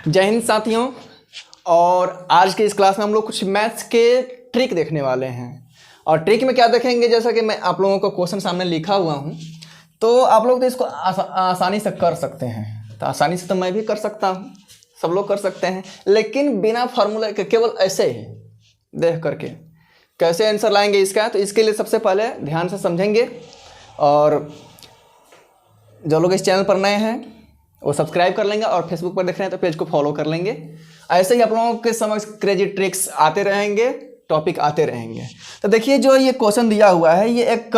जय हिंद साथियों। और आज के इस क्लास में हम लोग कुछ मैथ्स के ट्रिक देखने वाले हैं। और ट्रिक में क्या देखेंगे, जैसा कि मैं आप लोगों को क्वेश्चन सामने लिखा हुआ हूँ, तो आप लोग तो इसको आसानी से कर सकते हैं। तो आसानी से तो मैं भी कर सकता हूँ, सब लोग कर सकते हैं, लेकिन बिना फार्मूला के केवल ऐसे ही देख करके कैसे आंसर लाएंगे इसका। तो इसके लिए सबसे पहले ध्यान से समझेंगे। और जो लोग इस चैनल पर नए हैं वो सब्सक्राइब कर लेंगे, और फेसबुक पर देख रहे हैं तो पेज को फॉलो कर लेंगे। ऐसे ही आप लोगों के समझ क्रेजी ट्रिक्स आते रहेंगे, टॉपिक आते रहेंगे। तो देखिए, जो ये क्वेश्चन दिया हुआ है, ये एक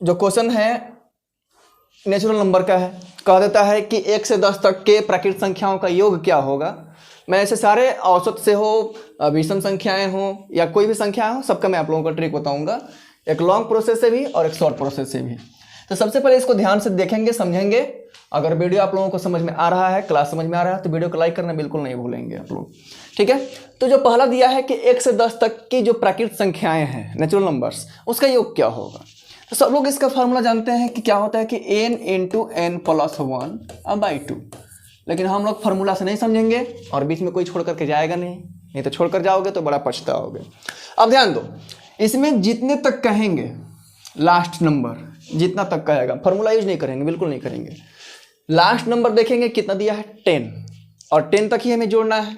जो क्वेश्चन है नेचुरल नंबर का है। कह देता है कि 1 से 10 तक के प्राकृतिक संख्याओं का योग क्या होगा। मैं ऐसे सारे औसत से हो, विषम संख्याएं हो या कोई भी संख्या हो, सबका मैं आप लोगों को ट्रिक बताऊंगा, एक लॉन्ग प्रोसेस से भी और एक शॉर्ट प्रोसेस से भी। तो सबसे पहले इसको ध्यान से देखेंगे, समझेंगे। अगर वीडियो आप लोगों को समझ में आ रहा है, क्लास समझ में आ रहा है, तो वीडियो को लाइक करना बिल्कुल नहीं भूलेंगे आप लोग, ठीक है। तो जो पहला दिया है कि 1 से 10 तक की जो प्राकृतिक संख्याएं हैं, नेचुरल नंबर्स, उसका योग क्या होगा। तो सब लोग इसका फार्मूला जानते हैं कि क्या होता है कि n × n + 1/2। लेकिन हम लोग फार्मूला से नहीं समझेंगे, और बीच में कोई छोड़ करके जाएगा नहीं तो छोड़ कर जाओगे तो बड़ा पछताओगे। अब ध्यान दो, इसमें जितने तक कहेंगे, लास्ट नंबर जितना तक कहेगा, फार्मूला यूज नहीं करेंगे, बिल्कुल नहीं करेंगे। लास्ट नंबर देखेंगे कितना दिया है, 10, और 10 तक ही हमें जोड़ना है।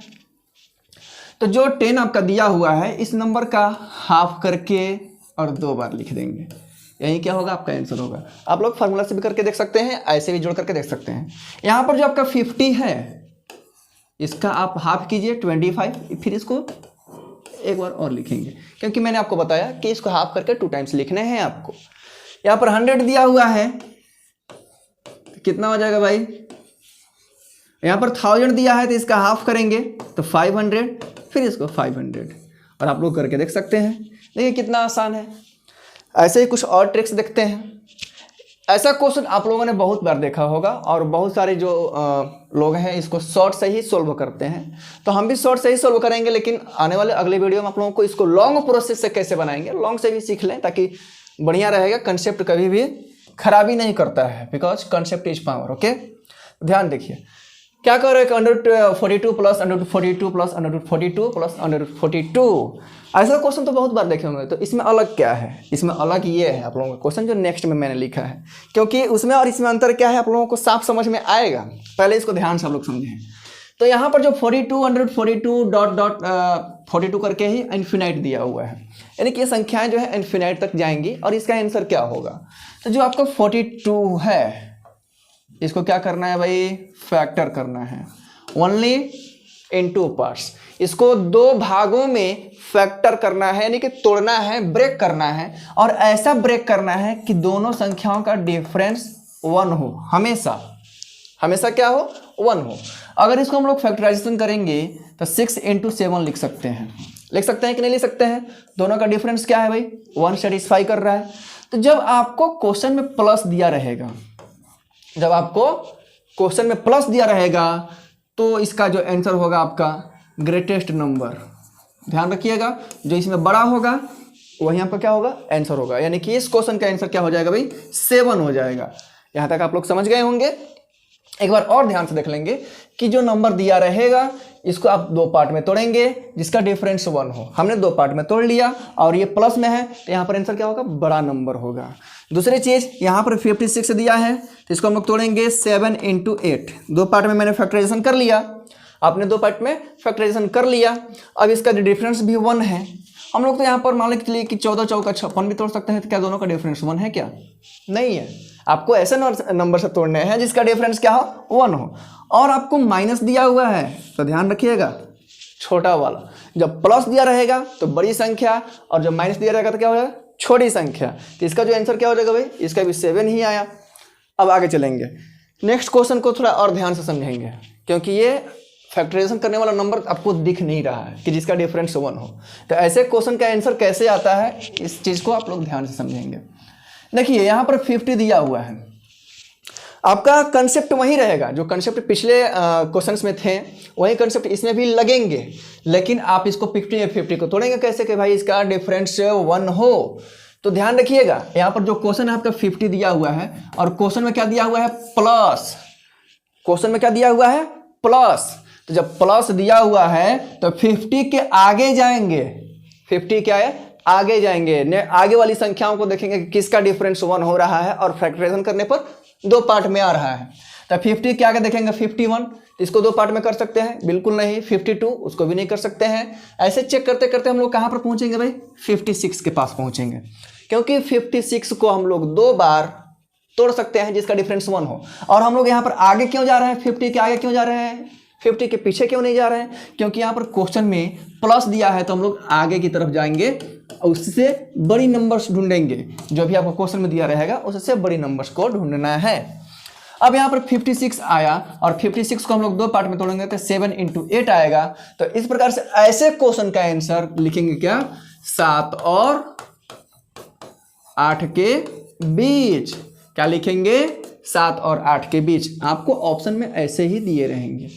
तो जो 10 आपका दिया हुआ है, इस नंबर का हाफ करके और 2 बार लिख देंगे। यही क्या होगा, आपका आंसर होगा। आप लोग फार्मूला से भी करके देख सकते हैं, ऐसे भी जोड़ करके देख सकते हैं। यहाँ पर जो आपका 50 है, इसका आप हाफ कीजिए 25, फिर इसको एक बार और लिखेंगे, क्योंकि मैंने आपको बताया कि इसको हाफ करके 2 टाइम्स लिखने हैं आपको। यहाँ पर 100 दिया हुआ है, कितना हो जाएगा भाई। यहाँ पर 1000 दिया है, तो इसका हाफ करेंगे तो 500, फिर इसको 500, और आप लोग करके देख सकते हैं। देखिए कितना आसान है। ऐसे ही कुछ और ट्रिक्स देखते हैं। ऐसा क्वेश्चन आप लोगों ने बहुत बार देखा होगा, और बहुत सारे जो लोग हैं इसको शॉर्ट से ही सोल्व करते हैं। तो हम भी शॉर्ट से ही सोल्व करेंगे, लेकिन आने वाले अगले वीडियो में आप लोगों को इसको लॉन्ग प्रोसेस से कैसे बनाएंगे, लॉन्ग से भी सीख लें, ताकि बढ़िया रहेगा। कंसेप्ट कभी भी खराबी नहीं करता है, because concept is power. Okay, ध्यान देखिए क्या कर रहे हैं, √42 + √42 + √42 + √42। ऐसा क्वेश्चन तो बहुत बार देखे होंगे। तो इसमें अलग क्या है, इसमें अलग ये है आप लोगों का क्वेश्चन जो नेक्स्ट में मैंने लिखा है, क्योंकि उसमें और इसमें अंतर क्या है आप लोगों को साफ समझ में आएगा। पहले इसको ध्यान से आप लोग समझें। तो यहाँ पर जो 42 142 ... 42 करके ही इन्फिनाइट दिया हुआ है, यानी कि ये संख्याएं जो है इन्फिनाइट तक जाएंगी। और इसका आंसर क्या होगा, तो जो आपका 42 है, इसको क्या करना है भाई, फैक्टर करना है, ओनली इन 2 पार्ट्स। इसको 2 भागों में फैक्टर करना है, यानी कि तोड़ना है, ब्रेक करना है। और ऐसा ब्रेक करना है कि दोनों संख्याओं का डिफरेंस 1 हो, हमेशा हमेशा क्या हो, 1 हो। अगर इसको हम लोग फैक्टराइजेशन करेंगे तो 6 × 7 लिख सकते हैं। लिख सकते हैं कि नहीं लिख सकते हैं। दोनों का डिफरेंस क्या है भाई, 1 सेटिस्फाई कर रहा है। तो जब आपको क्वेश्चन में प्लस दिया रहेगा, जब आपको क्वेश्चन में प्लस दिया रहेगा, तो इसका जो आंसर होगा आपका ग्रेटेस्ट नंबर। ध्यान रखिएगा, जो इसमें बड़ा होगा वही आपका क्या होगा, आंसर होगा। यानी कि इस क्वेश्चन का आंसर क्या हो जाएगा भाई, 7 हो जाएगा। यहां तक आप लोग समझ गए होंगे। एक बार और ध्यान से देख लेंगे कि जो नंबर दिया रहेगा, इसको आप 2 पार्ट में तोड़ेंगे, जिसका डिफरेंस 1 हो। हमने 2 पार्ट में तोड़ लिया, और ये प्लस में है, तो यहाँ पर आंसर क्या होगा, बड़ा नंबर होगा। दूसरी चीज, यहाँ पर 56 दिया है, तो इसको हम लोग तोड़ेंगे 7 × 8। 2 पार्ट में मैंने फैक्टराइजेशन कर लिया, आपने 2 पार्ट में फैक्टराइजेशन कर लिया। अब इसका डिफरेंस भी 1 है। हम लोग तो यहाँ पर मान लीजिए चलिए कि 14 × 4 = 56 भी तोड़ सकते हैं। तो क्या दोनों का डिफरेंस 1 है क्या, नहीं है। आपको ऐसे नंबर से तोड़ने हैं जिसका डिफरेंस क्या हो, 1 हो। और आपको माइनस दिया हुआ है, तो ध्यान रखिएगा, छोटा वाला। जब प्लस दिया रहेगा तो बड़ी संख्या, और जब माइनस दिया रहेगा तो क्या हो जाएगा, छोटी संख्या। तो इसका जो आंसर क्या हो जाएगा भाई, इसका भी 7 ही आया। अब आगे चलेंगे, नेक्स्ट क्वेश्चन को थोड़ा और ध्यान से समझेंगे, क्योंकि ये फैक्टराइजेशन करने वाला नंबर आपको दिख नहीं रहा है कि जिसका डिफरेंस 1 हो। तो ऐसे क्वेश्चन का आंसर कैसे आता है, इस चीज़ को आप लोग ध्यान से समझेंगे। देखिए यहाँ पर 50 दिया हुआ है, आपका कंसेप्ट वही रहेगा जो कंसेप्ट पिछले क्वेश्चंस में थे, वही कंसेप्ट इसमें भी लगेंगे। लेकिन आप इसको 50 को तोड़ेंगे कैसे कि भाई इसका डिफरेंस 1 हो। तो ध्यान रखिएगा, यहाँ पर जो क्वेश्चन है आपका 50 दिया हुआ है, और क्वेश्चन में क्या दिया हुआ है, प्लस। क्वेश्चन में क्या दिया हुआ है, प्लस। तो जब प्लस दिया हुआ है तो 50 के आगे जाएंगे, 50 क्या है आगे जाएंगे, आगे वाली संख्याओं को देखेंगे कि किसका डिफरेंस 1 हो रहा है, और फैक्टराइजेशन करने पर 2 पार्ट में आ रहा है। तो 50 के आगे देखेंगे 51, इसको 2 पार्ट में कर सकते हैं, बिल्कुल नहीं। 52 उसको भी नहीं कर सकते हैं। ऐसे चेक करते करते हम लोग कहाँ पर पहुंचेंगे भाई, 56 के पास पहुंचेंगे, क्योंकि 56 को हम लोग 2 बार तोड़ सकते हैं जिसका डिफरेंस 1 हो। और हम लोग यहाँ पर आगे क्यों जा रहे हैं, 50 के आगे क्यों जा रहे हैं, 50 के पीछे क्यों नहीं जा रहे हैं, क्योंकि यहाँ पर क्वेश्चन में प्लस दिया है तो हम लोग आगे की तरफ जाएंगे, उससे बड़ी नंबर्स ढूंढेंगे। जो भी आपको क्वेश्चन में दिया रहेगा उससे बड़ी नंबर्स को ढूंढना है। अब यहाँ पर 56 आया और 56 को हम लोग 2 पार्ट में तोड़ेंगे तो 7 × 8 आएगा। तो इस प्रकार से ऐसे क्वेश्चन का आंसर लिखेंगे क्या, 7 और 8 के बीच। क्या लिखेंगे, 7 और 8 के बीच। आपको ऑप्शन में ऐसे ही दिए रहेंगे।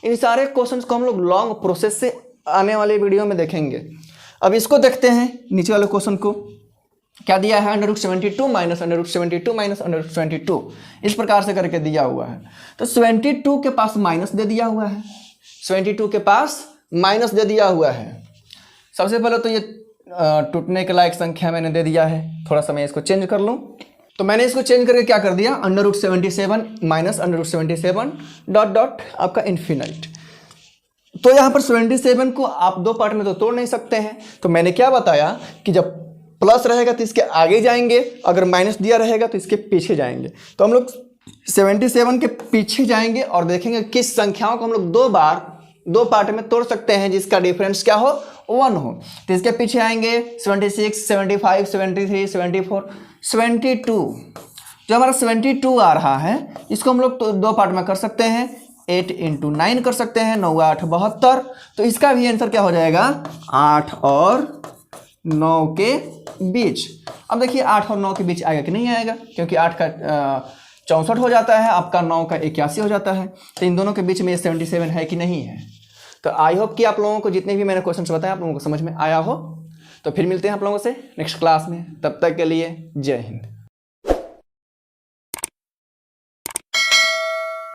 इन सारे क्वेश्चंस को हम लोग लॉन्ग प्रोसेस से आने वाले वीडियो में देखेंगे। अब इसको देखते हैं, नीचे वाले क्वेश्चन को क्या दिया है, √72 माइनस √72 माइनस √72, इस प्रकार से करके दिया हुआ है। तो 72 के पास माइनस दे दिया हुआ है, 72 के पास माइनस दे दिया हुआ है। सबसे पहले तो ये टूटने के लायक संख्या मैंने दे दिया है। थोड़ा सा मैं इसको चेंज कर लूँ, तो मैंने इसको चेंज करके क्या कर दिया, √77 माइनस √77 डॉट डॉट आपका इन्फिनाइट। तो यहाँ पर 77 को आप 2 पार्ट में तो तोड़ नहीं सकते हैं। तो मैंने क्या बताया कि जब प्लस रहेगा तो इसके आगे जाएंगे, अगर माइनस दिया रहेगा तो इसके पीछे जाएंगे। तो हम लोग 77 के पीछे जाएंगे और देखेंगे किस संख्याओं को हम लोग 2 बार 2 पार्ट में तोड़ सकते हैं जिसका डिफरेंस क्या हो, 1 हो। तो इसके पीछे आएंगे 76, 75, 73, 74, 72। जो हमारा 72 आ रहा है इसको हम लोग तो 2 पार्ट में कर सकते हैं, 8 × 9 कर सकते हैं, 9 8 72। तो इसका भी आंसर क्या हो जाएगा, 8 और 9 के बीच। अब देखिए 8 और 9 के बीच आएगा कि नहीं आएगा, क्योंकि 8 का 64 हो जाता है, आपका 9 का 81 हो जाता है। तो इन दोनों के बीच में 77 है कि नहीं है। तो आई होप कि आप लोगों को जितने भी मैंने क्वेश्चन बताए आप लोगों को समझ में आया हो। तो फिर मिलते हैं आप लोगों से नेक्स्ट क्लास में, तब तक के लिए जय हिंद।